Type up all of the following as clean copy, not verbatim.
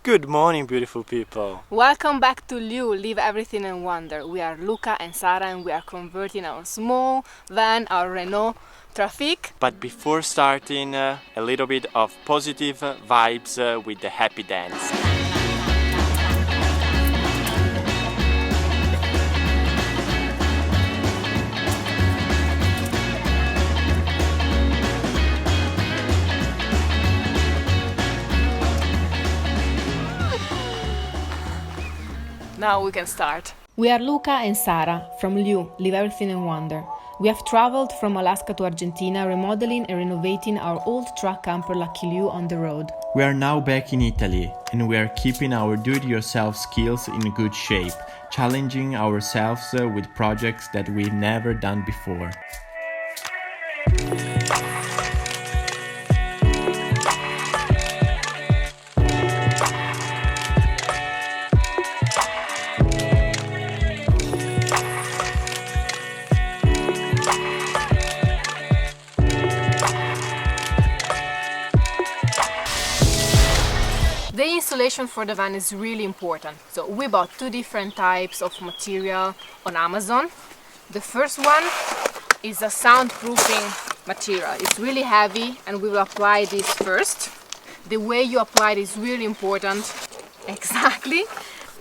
Good morning, beautiful people. Welcome back to Leave Everything and Wander. We are Luca and Sara and we are converting our small van, our Renault Trafic. But before starting, a little bit of positive vibes with the happy dance. Now we can start. We are Luca and Sara from Leave Everything and Wander. We have traveled from Alaska to Argentina, remodeling and renovating our old truck camper Lucky Liu on the road. We are now back in Italy and we are keeping our do-it-yourself skills in good shape, challenging ourselves with projects that we've never done before. The insulation for the van is really important. So we bought two different types of material on Amazon. The first one is a soundproofing material. It's really heavy and we will apply this first. The way you apply it is really important. Exactly.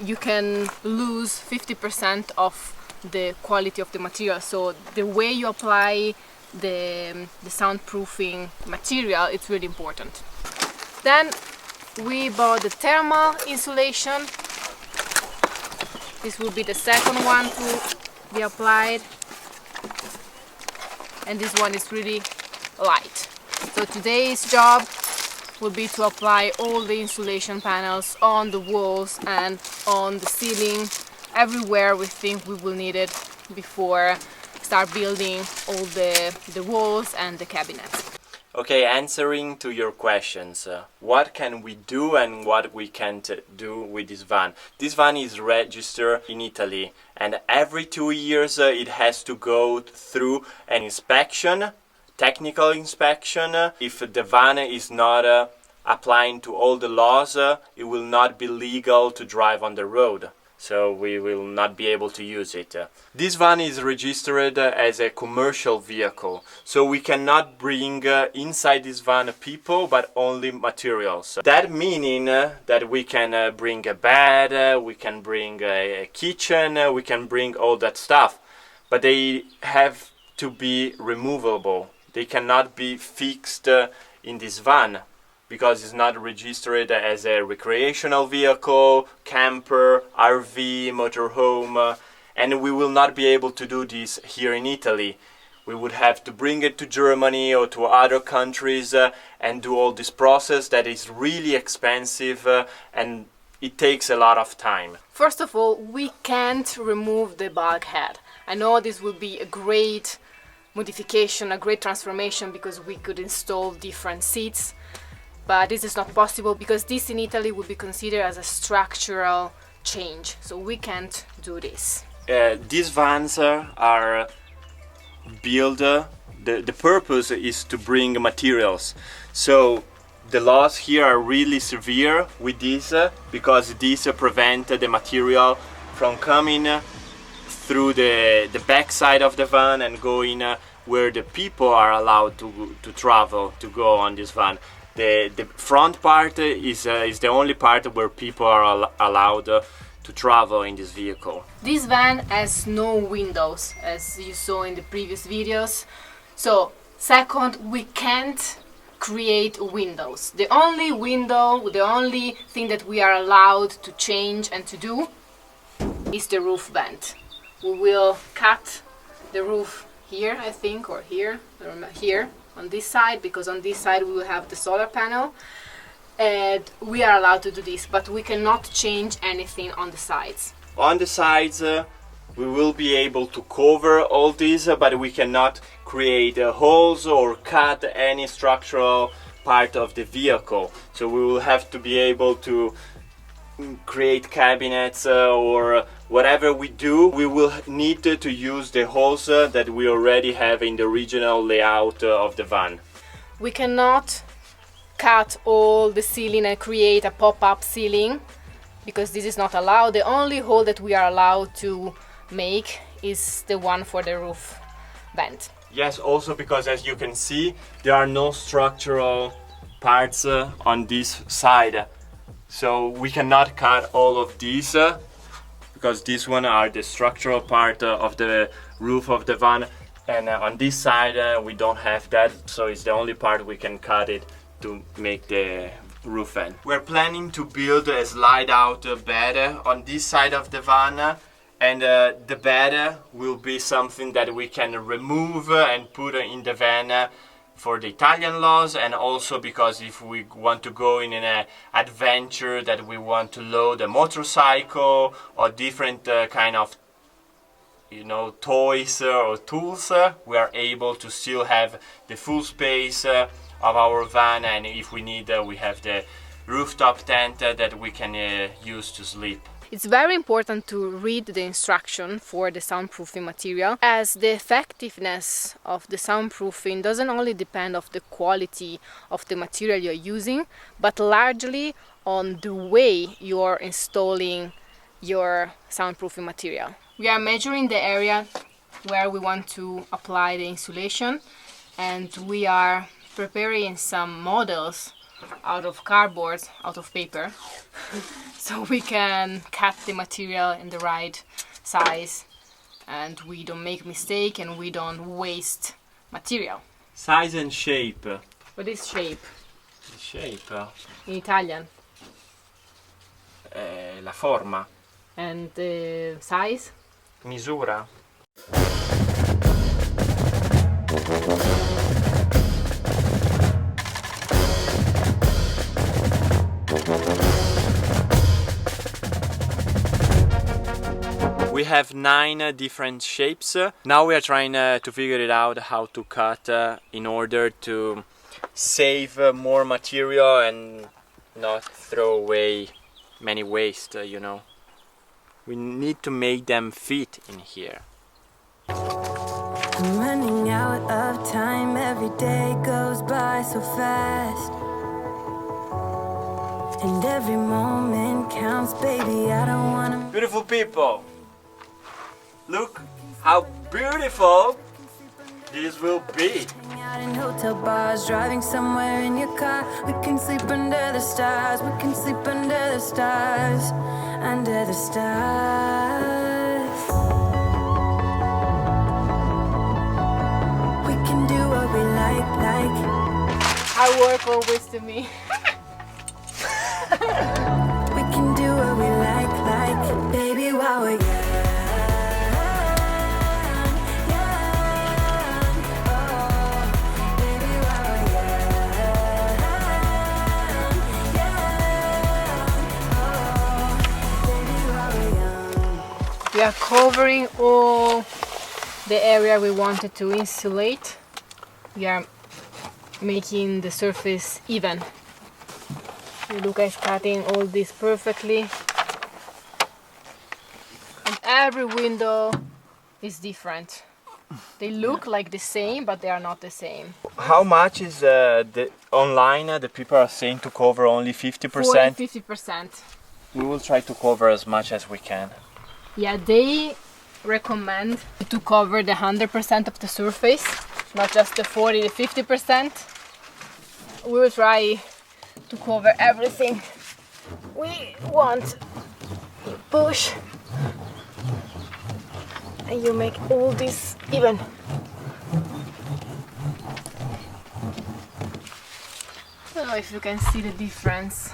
You can lose 50% of the quality of the material. So the way you apply the soundproofing material, it's really important. Then we bought the thermal insulation. This will be the second one to be applied. And this one is really light. So today's job will be to apply all the insulation panels on the walls and on the ceiling, everywhere we think we will need it before start building all the walls and the cabinets. Okay, answering to your questions, what can we do and what we can't do with this van? This van is registered in Italy and every 2 years it has to go through an inspection, technical inspection. If the van is not applying to all the laws, it will not be legal to drive on the road. So we will not be able to use it. This van is registered as a commercial vehicle, so we cannot bring inside this van people, but only materials. That meaning that we can bring a bed, we can bring a kitchen, we can bring all that stuff, but they have to be removable. They cannot be fixed in this van, because it's not registered as a recreational vehicle, camper, RV, motorhome, and we will not be able to do this here in Italy. We would have to bring it to Germany or to other countries and do all this process that is really expensive and it takes a lot of time. First of all, we can't remove the bulkhead. I know this will be a great modification, a great transformation, because we could install different seats. But this is not possible because this in Italy would be considered as a structural change. So we can't do this. These vans are built, the purpose is to bring materials. So the laws here are really severe with this because these prevent the material from coming through the back side of the van and going where the people are allowed to travel, to go on this van. The front part is the only part where people are allowed to travel in this vehicle. This van has no windows, as you saw in the previous videos. So, second, we can't create windows. The only window, the only thing that we are allowed to change and to do is the roof vent. We will cut the roof here, I think, or here, here. On this side, because on this side we will have the solar panel and we are allowed to do this, but we cannot change anything on the sides. On the sides we will be able to cover all this, but we cannot create holes or cut any structural part of the vehicle. So we will have to be able to create cabinets or whatever we do, we will need to use the holes that we already have in the original layout of the van. We cannot cut all the ceiling and create a pop-up ceiling, because this is not allowed. The only hole that we are allowed to make is the one for the roof vent. Yes, also because as you can see, there are no structural parts on this side. So we cannot cut all of these because these one are the structural part of the roof of the van. And on this side we don't have that, so it's the only part we can cut it to make the roof vent. We're planning to build a slide out bed on this side of the van. And the bed will be something that we can remove and put in the van for the Italian laws, and also because if we want to go in an adventure that we want to load a motorcycle or different kind of, you know, toys or tools, we are able to still have the full space of our van, and if we need, we have the rooftop tent that we can use to sleep. It's very important to read the instruction for the soundproofing material, as the effectiveness of the soundproofing doesn't only depend on the quality of the material you're using, but largely on the way you're installing your soundproofing material. We are measuring the area where we want to apply the insulation, and we are preparing some models out of cardboard, out of paper, so we can cut the material in the right size and we don't make mistake and we don't waste material. Size and shape. What is shape? Shape. In Italian. La forma. And size? Misura. We have 9 different shapes. Now we are trying to figure it out how to cut in order to save more material and not throw away many waste, you know. We need to make them fit in here. I'm running out of time, every day goes by so fast. And every moment counts, baby, I don't wanna... Beautiful people! Look how beautiful this will be! Out in hotel bars, driving somewhere in your car. We can sleep under the stars, we can sleep under the stars. Under the stars. We can do what we like. I work always to me. We can do what we like, baby, while we're young. We are covering all the area we wanted to insulate. We are making the surface even. Luca is cutting all this perfectly. And every window is different. They look like the same, but they are not the same. How much is online? The people are saying to cover only 50%. 50%. We will try to cover as much as we can. Yeah, they recommend to cover the 100% of the surface, not just the 40 to 50%. We will try to cover everything we want. You push and you make all this even. I don't know if you can see the difference.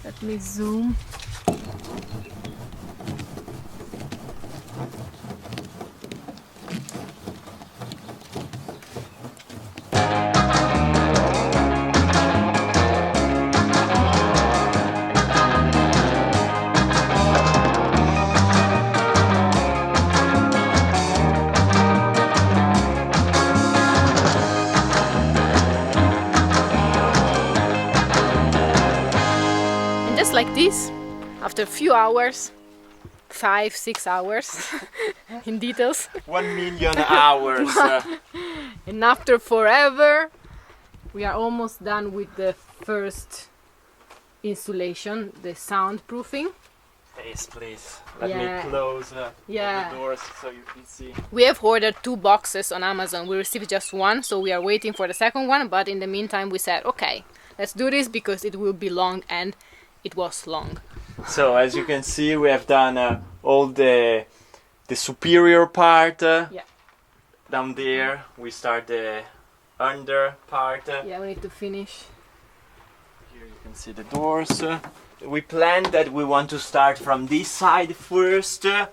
Let me zoom. Like this, after a few hours, 5-6 hours in details. 1 million hours. And after forever, We are almost done with the first insulation, the soundproofing. Yes, please. Let Yeah. me close Yeah. the doors so you can see. We have ordered 2 boxes on Amazon. We received just one, so we are waiting for the second one. But in the meantime, we said, okay, let's do this because it will be long, and it was long. So as you can see, we have done all the superior part Yeah. down there. We start the under part. Yeah, we need to finish. Here you can see the doors. We planned that we want to start from this side first. Yeah.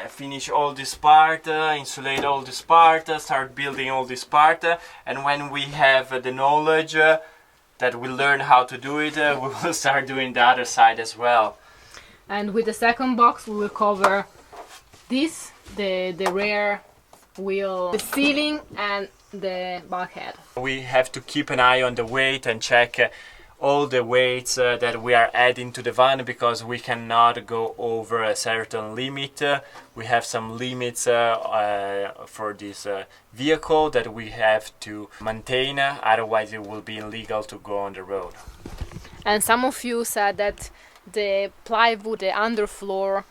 Finish all this part, insulate all this part, start building all this part, and when we have the knowledge that we learn how to do it, we will start doing the other side as well. And with the second box, we will cover this, the rear wheel, the ceiling, and the bulkhead. We have to keep an eye on the weight and check all the weights that we are adding to the van, because we cannot go over a certain limit. We have some limits for this vehicle that we have to maintain, otherwise it will be illegal to go on the road. And some of you said that the plywood, the underfloor,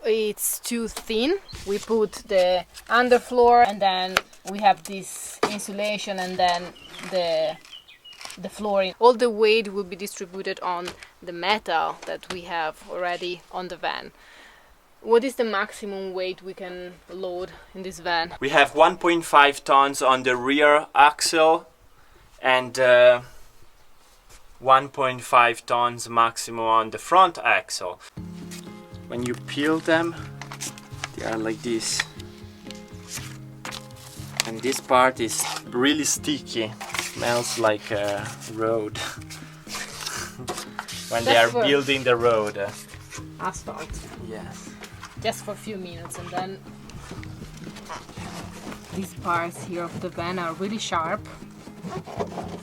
it's too thin. We put the underfloor and then we have this insulation and then the flooring. All the weight will be distributed on the metal that we have already on the van. What is the maximum weight we can load in this van? We have 1.5 tons on the rear axle and 1.5 tons maximum on the front axle. When you peel them, they are like this. And this part is really sticky. Smells like a road. When they are building the road. Asphalt. Yes. Just for a few minutes, and then these parts here of the van are really sharp.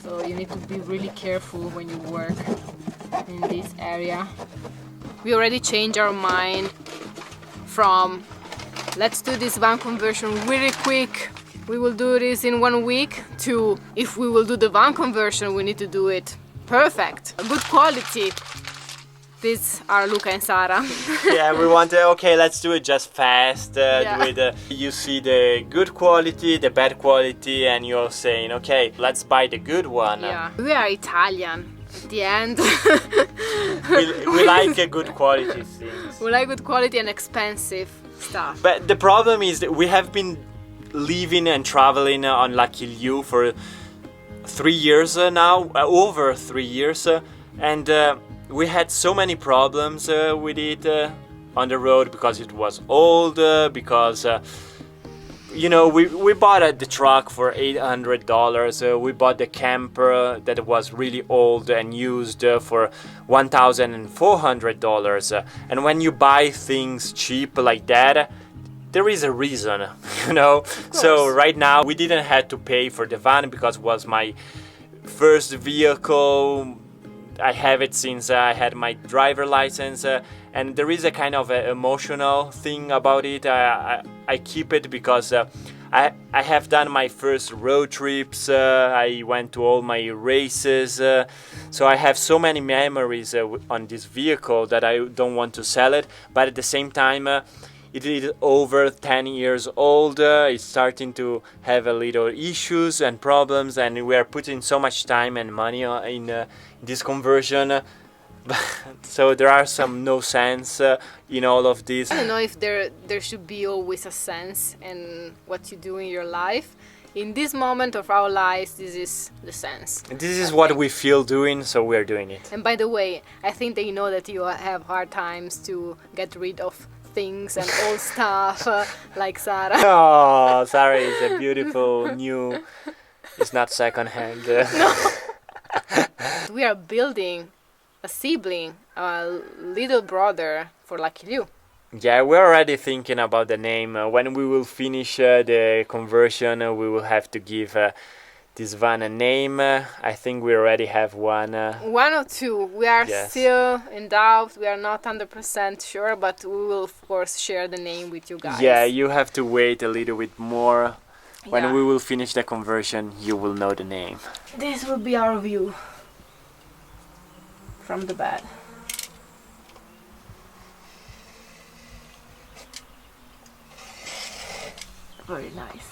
So you need to be really careful when you work in this area. We already changed our mind from let's do this van conversion really quick, we will do this in 1 week, to if we will do the van conversion we need to do it perfect, good quality. These are Luca and Sara. Yeah, we wanted, okay, let's do it just fast. Yeah. You see the good quality, the bad quality, and you're saying, okay, let's buy the good one. Yeah, we are Italian at the end. We like a good quality things. We like good quality and expensive stuff. But the problem is that we have been living and traveling on Lucky You for 3 years now, over 3 years, and we had so many problems with it on the road because it was old, because you know, we bought the truck for $800. We bought the camper that was really old and used for $1,400. And when you buy things cheap like that, there is a reason, you know. So right now we didn't have to pay for the van because it was my first vehicle. I have it since I had my driver license, and there is a kind of emotional thing about it. I keep it because I have done my first road trips, I went to all my races, so I have so many memories on this vehicle that I don't want to sell it, but at the same time it is over 10 years old, it's starting to have a little issues and problems, and we are putting so much time and money in this conversion. So there are some no sense in all of this. I don't know if there should be always a sense in what you do in your life. In this moment of our lives, this is the sense. And this is what we feel doing, so we're doing it. And by the way, I think they know that you have hard times to get rid of things and old stuff, like Sara. Oh, Sara is a beautiful new. It's not second-hand. No. We are building a sibling, a little brother for Lucky You. Yeah, we're already thinking about the name. When we will finish the conversion, we will have to give this van a name. I think we already have one. One or two. We are still in doubt. We are not 100% sure, but we will of course share the name with you guys. Yeah, you have to wait a little bit more. When Yeah. we will finish the conversion, you will know the name. This will be our view from the bed. Very nice.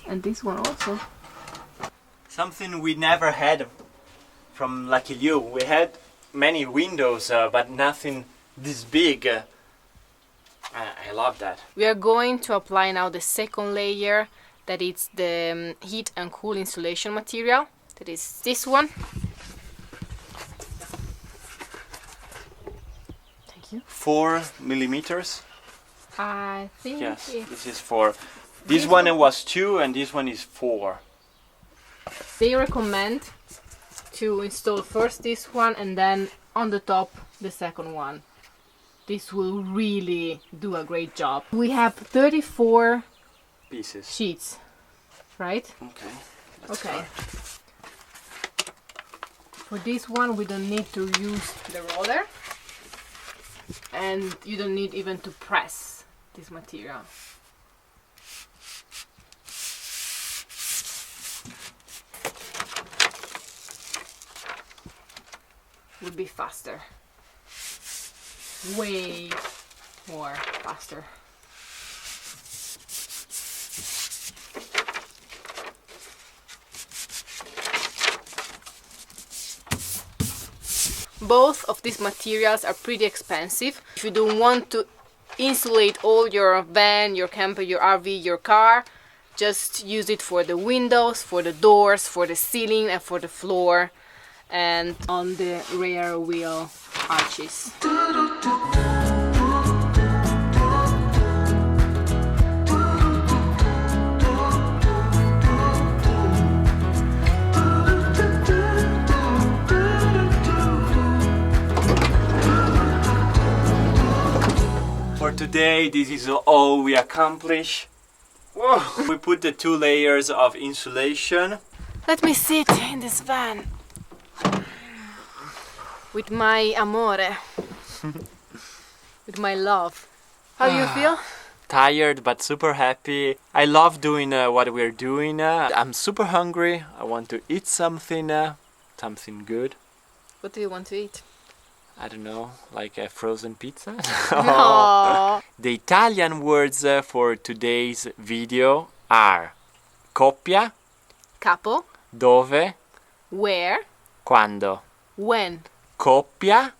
And this one also. Something we never had from Lucky You. We had many windows, but nothing this big. I love that. We are going to apply now the second layer, that is the heat and cool insulation material. That is this one. Thank you. 4 millimeters. I think Yes, it's this is 4. This one was 2 and this one is 4. they recommend to install first this one and then on the top the second one. This will really do a great job. We have 34 Pieces. sheets, right? Okay. Okay. For this one we don't need to use the roller and you don't need even to press this material. Would be faster. Way more faster. Both of these materials are pretty expensive. If you don't want to insulate all your van, your camper, your RV, your car, just use it for the windows, for the doors, for the ceiling and for the floor and on the rear wheel arches. For today, this is all we accomplish. Whoa. We put the 2 layers of insulation. Let me sit in this van with my amore, with my love. How do you feel? Tired but super happy. I love doing what we're doing. I'm super hungry. I want to eat something, something good. What do you want to eat? I don't know, like a frozen pizza? No. The Italian words for today's video are coppia, Capo, dove, where, quando. when. Coppia,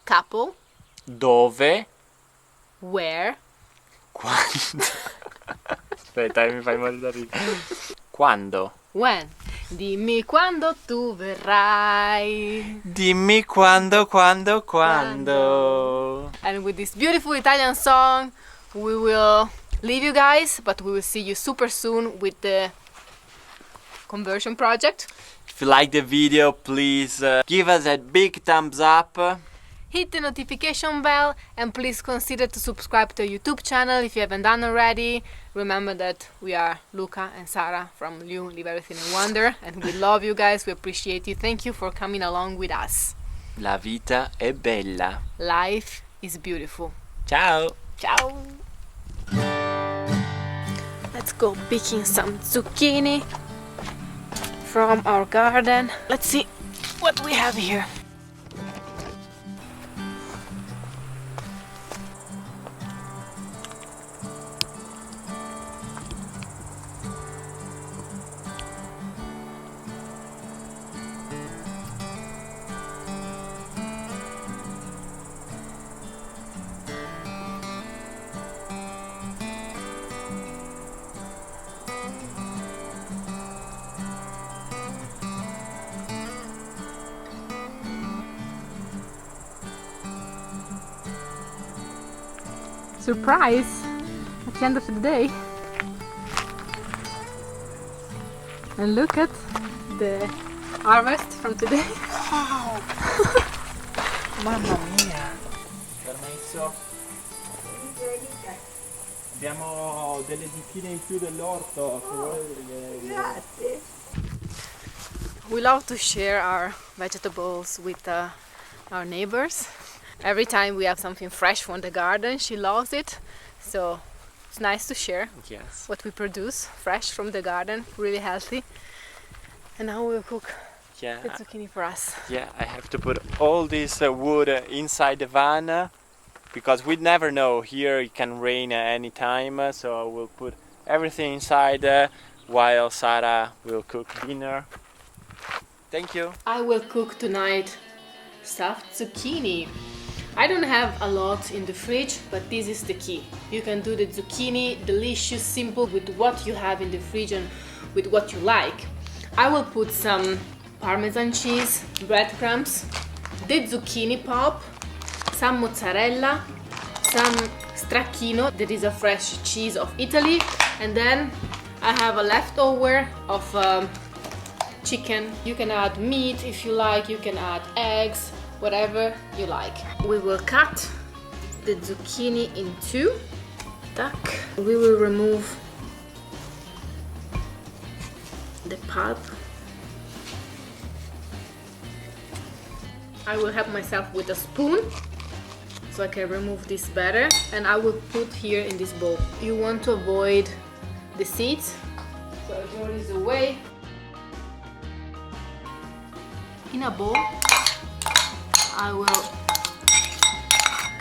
Capo, dove, where. quando. Aspetta, mi fai morire. Quando. When. Dimmi quando tu verrai. Dimmi quando. And with this beautiful Italian song, we will leave you guys, but we will see you super soon with the conversion project. If you like the video, please give us a big thumbs up. Hit the notification bell and please consider to subscribe to our YouTube channel if you haven't done already. Remember that we are Luca and Sara from leawwild and we love you guys, we appreciate you. Thank you for coming along with us. La vita è bella. Life is beautiful. Ciao. Ciao! Let's go picking some zucchini from our garden. Let's see what we have here. Surprise at the end of the day. And look at the harvest from today. Wow. Mamma mia. Permesso. Abbiamo delle zucchine in più dell'orto. Grazie. We love to share our vegetables with our neighbors. Every time we have something fresh from the garden, she loves it. So It's nice to share Yes. what we produce, fresh from the garden, really healthy. And now we'll cook Yeah. the zucchini for us. Yeah, I have to put all this wood inside the van because we never know. Here it can rain at any time, so I will put everything inside while Sara will cook dinner. Thank you. I will cook tonight stuffed zucchini. I don't have a lot in the fridge, but this is the key. You can do the zucchini delicious, simple, with what you have in the fridge and with what you like. I will put some parmesan cheese, breadcrumbs, the zucchini pulp, some mozzarella, some stracchino, that is a fresh cheese of Italy, and then I have a leftover of chicken. You can add meat if you like, you can add eggs, whatever you like. We will cut the zucchini in two. Tac. We will remove the pulp. I will help myself with a spoon so I can remove this better, and I will put here in this bowl. You want to avoid the seeds, so I throw this away. In a bowl, I will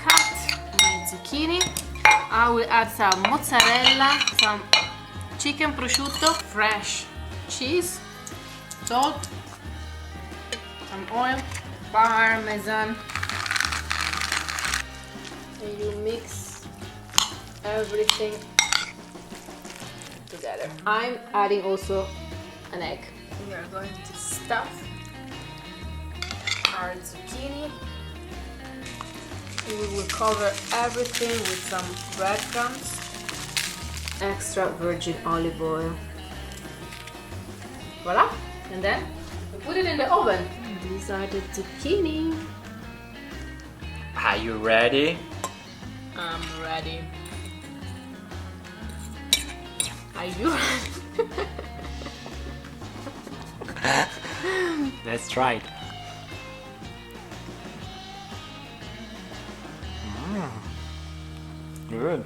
cut my zucchini. I will add some mozzarella, some chicken prosciutto, fresh cheese, salt, some oil, parmesan, and you mix everything together. I'm adding also an egg. We are going to stuff our zucchini. We will cover everything with some breadcrumbs, extra virgin olive oil. Voila! And then we put it in the oven. These are the zucchini. Are you ready? I'm ready. Are you ready? Let's try it. Good.